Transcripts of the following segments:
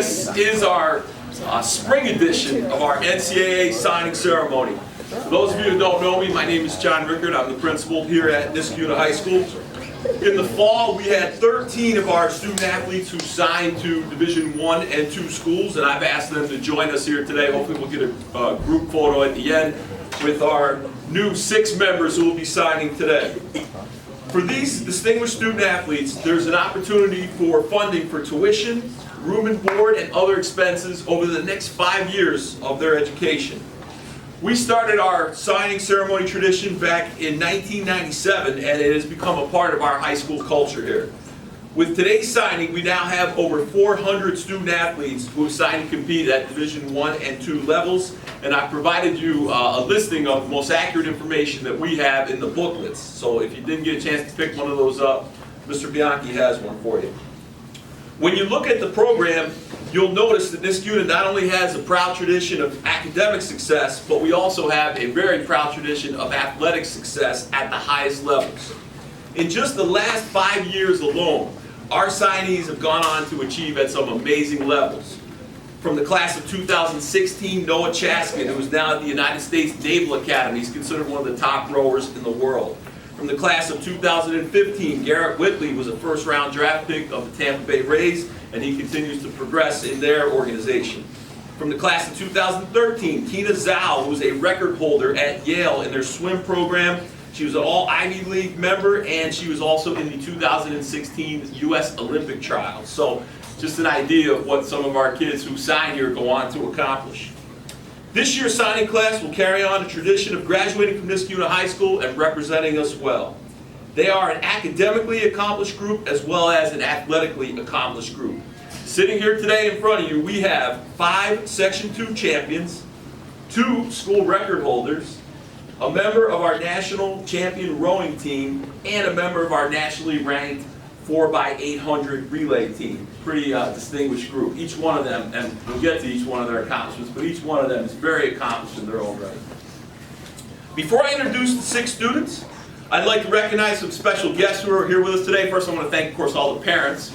This is our spring edition of our NCAA signing ceremony. For those of you who don't know me, my name is John Rickard. I'm the principal here at Niskayuna High School. In the fall, we had 13 of our student athletes who signed to Division I and II schools, and I've asked them to join us here today. Hopefully we'll get a group photo at the end with our new 6 members who will be signing today. For these distinguished student athletes, there's an opportunity for funding for tuition, room and board, and other expenses over the next 5 years of their education. We started our signing ceremony tradition back in 1997, and it has become a part of our high school culture here. With today's signing, we now have over 400 student athletes who have signed to compete at Division I and II levels, and I've provided you a listing of the most accurate information that we have in the booklets. So if you didn't get a chance to pick one of those up, Mr. Bianchi has one for you. When you look at the program, you'll notice that Niskayuna not only has a proud tradition of academic success, but we also have a very proud tradition of athletic success at the highest levels. In just the last 5 years alone, our signees have gone on to achieve at some amazing levels. From the class of 2016, Noah Chaskin, who is now at the United States Naval Academy, he's considered one of the top rowers in the world. From the class of 2015, Garrett Whitley was a first-round draft pick of the Tampa Bay Rays, and he continues to progress in their organization. From the class of 2013, Tina Zhao, who was a record holder at Yale in their swim program. She was an all-Ivy League member, and she was also in the 2016 U.S. Olympic trials. So just an idea of what some of our kids who signed here go on to accomplish. This year's signing class will carry on a tradition of graduating from Niskayuna High School and representing us well. They are an academically accomplished group as well as an athletically accomplished group. Sitting here today in front of you, we have 5 Section 2 champions, 2 school record holders, a member of our national champion rowing team, and a member of our nationally ranked 4x800 relay team. Pretty distinguished group. Each one of them, and we'll get to each one of their accomplishments, but each one of them is very accomplished in their own right. Before I introduce the 6 students, I'd like to recognize some special guests who are here with us today. First, I want to thank, of course, all the parents.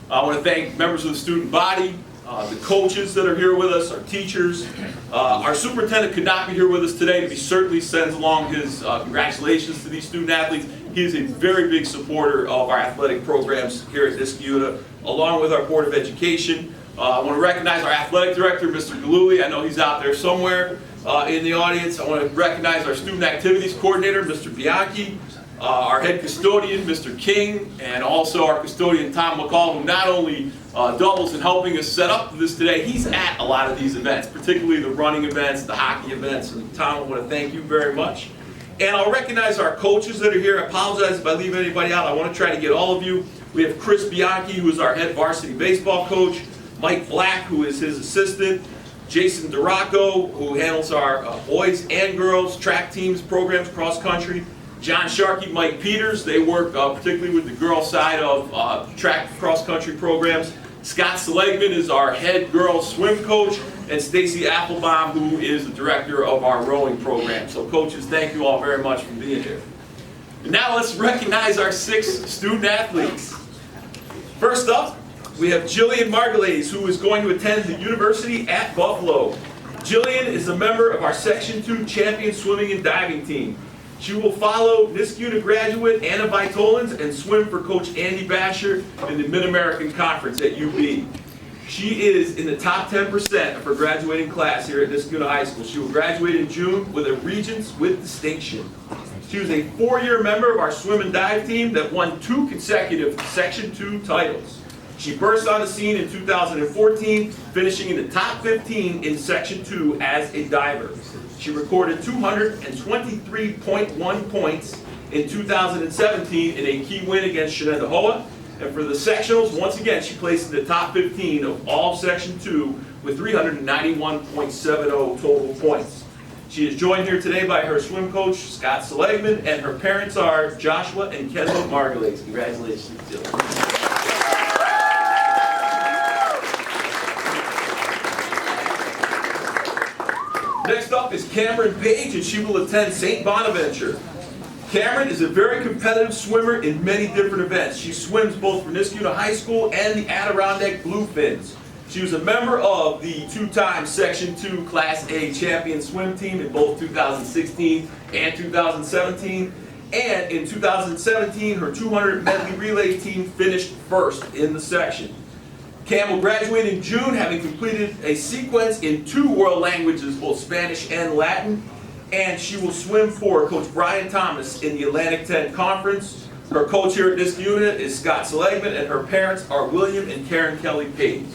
I want to thank members of the student body, the coaches that are here with us, our teachers. Our superintendent could not be here with us today, but he certainly sends along his congratulations to these student athletes. He is a very big supporter of our athletic programs here at Niskayuna, along with our Board of Education. I want to recognize our athletic director, Mr. Galuli. I know he's out there somewhere in the audience. I want to recognize our student activities coordinator, Mr. Bianchi, our head custodian, Mr. King, and also our custodian, Tom McCall, who not only doubles in helping us set up this today, he's at a lot of these events, particularly the running events, the hockey events. And Tom, I want to thank you very much. And I'll recognize our coaches that are here. I apologize if I leave anybody out. I want to try to get all of you. We have Chris Bianchi, who is our head varsity baseball coach, Mike Black, who is his assistant, Jason Duraco, who handles our boys and girls track teams, programs, cross country, John Sharkey, Mike Peters. They work particularly with the girls side of track cross country programs. Scott Seligman is our head girls swim coach, and Stacy Applebaum, who is the director of our rowing program. So coaches, thank you all very much for being here. And now let's recognize our 6 student athletes. First up, we have Jillian Margulies, who is going to attend the University at Buffalo. Jillian is a member of our Section 2 champion swimming and diving team. She will follow Niskayuna graduate Anna Vitolins and swim for Coach Andy Basher in the Mid-American Conference at UB. She is in the top 10% of her graduating class here at Niskayuna High School. She will graduate in June with a Regents with Distinction. She was a 4-year member of our swim and dive team that won 2 consecutive Section 2 titles. She burst on the scene in 2014, finishing in the top 15 in Section 2 as a diver. She recorded 223.1 points in 2017 in a key win against Shenandoah. And for the sectionals, once again, she placed in the top 15 of all Section 2 with 391.70 total points. She is joined here today by her swim coach, Scott Seligman, and her parents are Joshua and Kendall Margulies. Congratulations, Jill. Next up is Cameron Paige, and she will attend St. Bonaventure. Cameron is a very competitive swimmer in many different events. She swims both for Niskayuna High School and the Adirondack Bluefins. She was a member of the two-time Section 2 Class A champion swim team in both 2016 and 2017. And in 2017, her 200 medley relay team finished first in the section. Cam will graduate in June, having completed a sequence in 2 world languages, both Spanish and Latin. And she will swim for Coach Brian Thomas in the Atlantic 10 Conference. Her coach here at Niskayuna is Scott Seligman, and her parents are William and Karen Kelly Paige.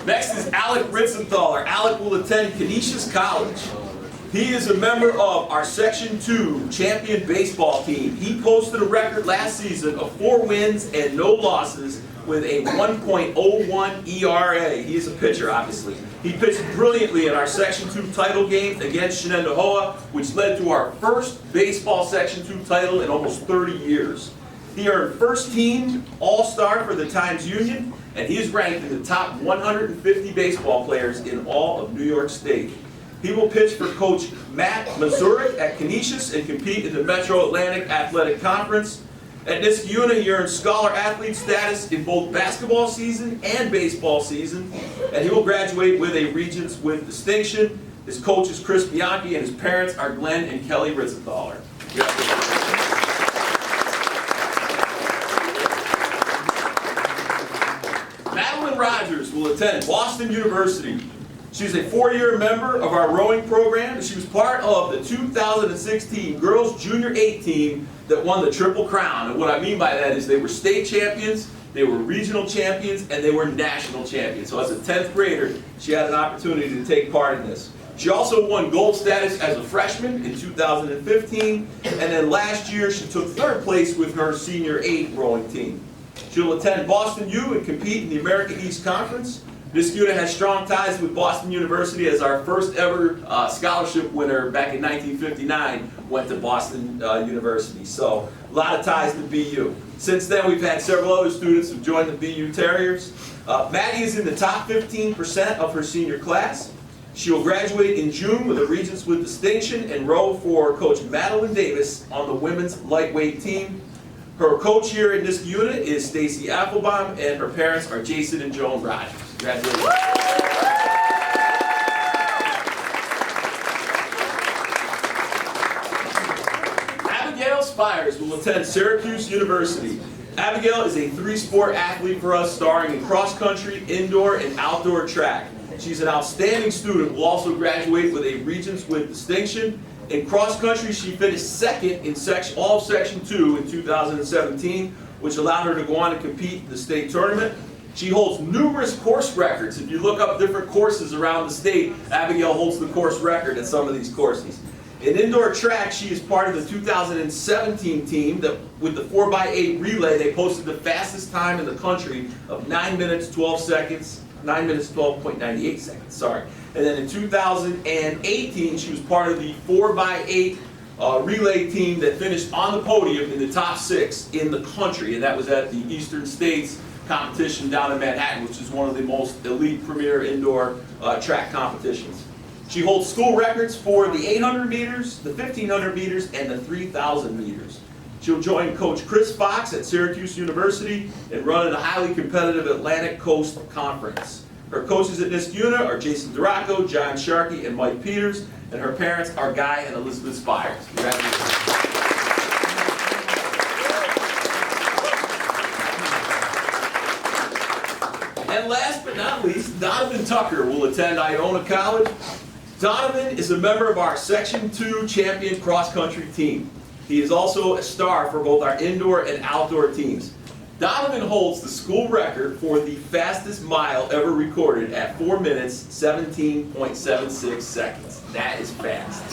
Next is Alec BrinsonThaller. Alec will attend Canisius College. He is a member of our Section 2 champion baseball team. He posted a record last season of 4 wins and no losses with a 1.01 ERA. He is a pitcher, obviously. He pitched brilliantly in our Section 2 title game against Shenendehowa, which led to our first baseball Section 2 title in almost 30 years. He earned first team All-Star for the Times Union, and he is ranked in the top 150 baseball players in all of New York State. He will pitch for Coach Matt Mazurek at Canisius and compete in the Metro Atlantic Athletic Conference. At Niskayuna, he earned scholar athlete status in both basketball season and baseball season, and he will graduate with a Regents with distinction. His coach is Chris Bianchi, and his parents are Glenn and Kelly BrinsonThaller. Madeline Rogers will attend Boston University. She's a 4-year member of our rowing program, and she was part of the 2016 Girls Junior 8 team that won the Triple Crown. And what I mean by that is they were state champions, they were regional champions, and they were national champions. So as a 10th grader, she had an opportunity to take part in this. She also won gold status as a freshman in 2015, and then last year she took 3rd place with her senior 8 rowing team. She'll attend Boston U and compete in the America East Conference. Niskayuna has strong ties with Boston University, as our first ever scholarship winner back in 1959 went to Boston University. So a lot of ties to BU. Since then, we've had several other students who've joined the BU Terriers. Maddie is in the top 15% of her senior class. She will graduate in June with a Regents with distinction and row for Coach Madeline Davis on the women's lightweight team. Her coach here at Niskayuna is Stacy Applebaum, and her parents are Jason and Joan Rogers. Congratulations. Abigail Spires will attend Syracuse University. Abigail is a 3-sport athlete for us, starring in cross-country, indoor, and outdoor track. She's an outstanding student, will also graduate with a Regents with distinction. In cross-country, she finished 2nd in all of Section 2 in 2017, which allowed her to go on to compete in the state tournament. She holds numerous course records. If you look up different courses around the state, Abigail holds the course record at some of these courses. In indoor track, she is part of the 2017 team that, with the 4x8 relay, they posted the fastest time in the country of 9 minutes 12 seconds, 9 minutes 12.98 seconds, sorry. And then in 2018, she was part of the 4x8 relay team that finished on the podium in the top 6 in the country, and that was at the Eastern States competition down in Manhattan, which is one of the most elite premier indoor track competitions. She holds school records for the 800 meters, the 1500 meters, and the 3000 meters. She'll join Coach Chris Fox at Syracuse University and run in the highly competitive Atlantic Coast Conference. Her coaches at Niskayuna are Jason Duraco, John Sharkey, and Mike Peters, and her parents are Guy and Elizabeth Spires. Congratulations. And last but not least, Donovan Tucker will attend Iona College. Donovan is a member of our Section 2 champion cross-country team. He is also a star for both our indoor and outdoor teams. Donovan holds the school record for the fastest mile ever recorded at 4 minutes, 17.76 seconds. That is fast.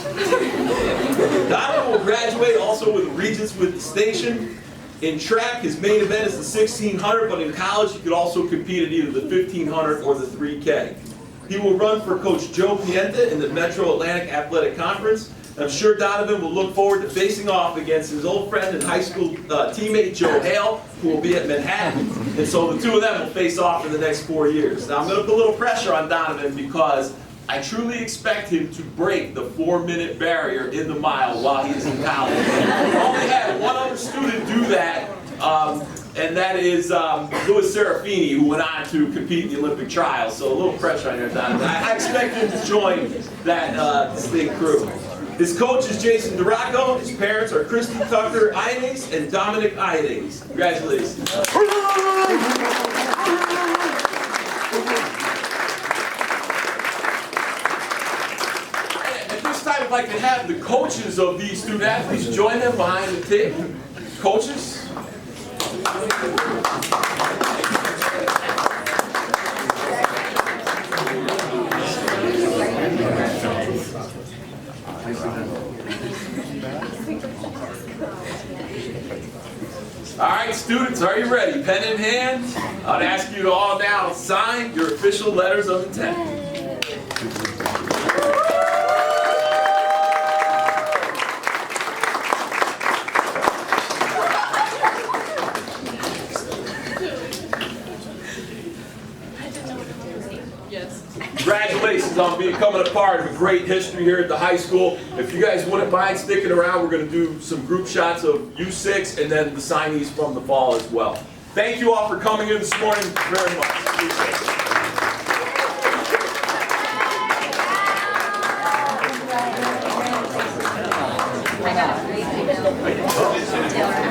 Donovan will graduate also with Regents with distinction. In track, his main event is the 1600, but in college he could also compete at either the 1500 or the 3K. He will run for Coach Joe Pienta in the Metro Atlantic Athletic Conference. I'm sure Donovan will look forward to facing off against his old friend and high school teammate Joe Hale, who will be at Manhattan. And so the two of them will face off in the next 4 years. Now I'm going to put a little pressure on Donovan because I truly expect him to break the 4-minute barrier in the mile while he's in college. We only had one other student do that, and that is Louis Serafini, who went on to compete in the Olympic trials. So a little pressure on your Donovan. I expect him to join that distinct crew. His coach is Jason DeRocco. His parents are Christy Tucker Iones and Dominic Iones. Congratulations. At this time, I'd like to have the coaches of these student athletes join them behind the table. Coaches. All right, students, are you ready? Pen in hand. I'd ask you to all now sign your official letters of intent. Congratulations on becoming a part of a great history here at the high school. If you guys wouldn't mind sticking around, we're going to do some group shots of U6 and then the signees from the fall as well. Thank you all for coming in this morning very much. Appreciate it.